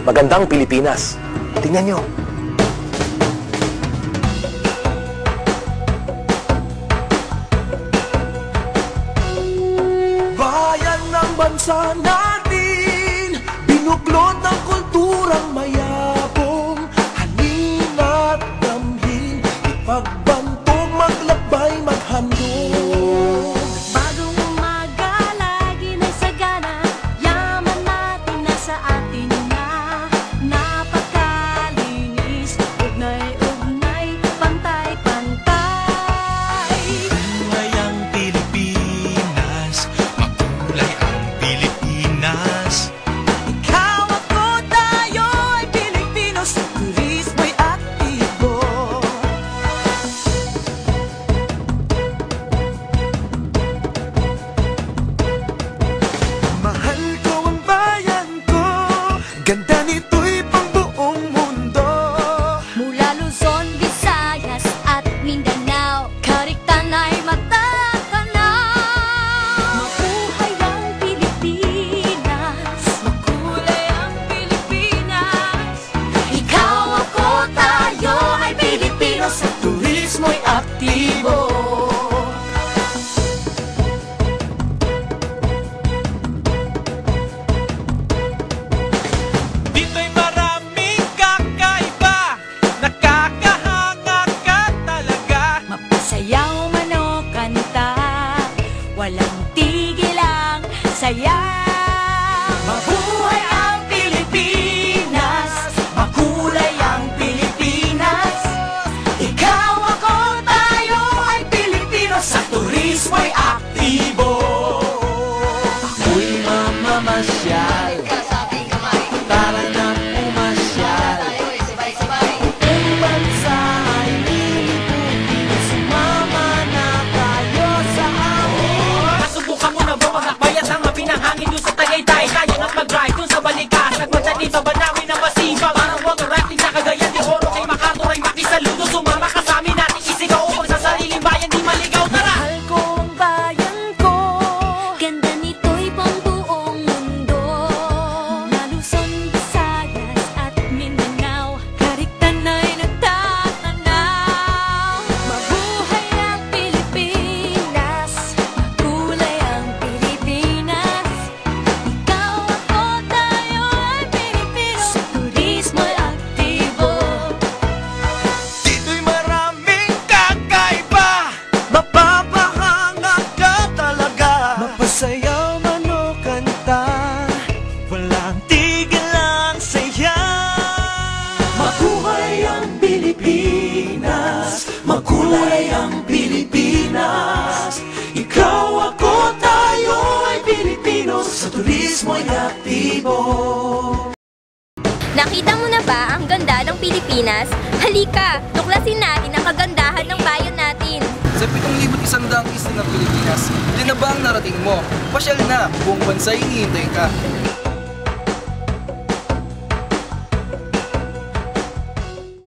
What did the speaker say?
magandang Pilipinas. Tingnan nyo. Bayan ng bansa natin, binuklod ng kulturang mayabong. Halina't damhin, ipagbantog, maglakbay, maghandog. Bagong umaga, lagi na sagana, yaman natin nasa atin na. Napakalinis, ugnay-ugnay, pantay-pantay. Makulay ang Pilipinas, makulay ang Pilipinas. Ikaw, ako, tayo ay Pilipino, sa turismo'y aktibo. Mahal ko ang bayan ko, ganda nito'y pang buong mundo. Mula Luzon, Visayas at Mindanao, kariktan ay matatanaw. Mabuhay ang Pilipinas, makulay ang Pilipinas. Ikaw, ako, tayo ay Pilipino, sa Turismo'y aktibo. Dito'y maraming kakaiba, nakakahanga ka talaga. mapasayaw man o kanta, walang tigil ang saya. Mabuhay ang Pilipinas, makulay ang Pilipinas. Ikaw, ako, tayo ay Pilipino, sa turismo'y aktibo. Ako'y mamamasyal, tara na pumasyal. Ang bansa ay liliputin, sumama na tayo sa amin. Masubukan mo na ba magakbayat ang mapinahangin doon sa Tagaytay? Kaya nga't mag-drive doon sa Balikas, nagmadya dito banawin ng masiba. Parang water rafting sa Cagayan de Oro, kay Makator ay makisaludo. Sumama ka sa amin, natin isigaw upang sa sariling bayan di maligaw. Tara! Mahal ko ang bayan ko, ganda nito'y pang buong mundo. Mula Luzon, Visayas at Mindanao, kariktan ay nagtatanaw. Mabuhay ang Pilipinas, makulay ang Pilipinas. Ikaw, ako, tayo ay Pilipino, sa turismo'y aktibo. Dito'y maraming kakaiba, Mapapahanga ka talaga, mapasayaw man o kanta, walang tigil ang saya. Mabuhay ang Pilipinas, makulay ang Pilipinas. Ikaw, ako, tayo ay Pilipino, sa turismo'y aktibo. Nakita mo na ba ang ganda ng Pilipinas? Halika, tuklasin natin ang kagandahan ng bayan natin. Sa 7,100 isla ng Pilipinas, ilan na ba ang narating mo? Pasyal na, buong bansa hinihintay ka.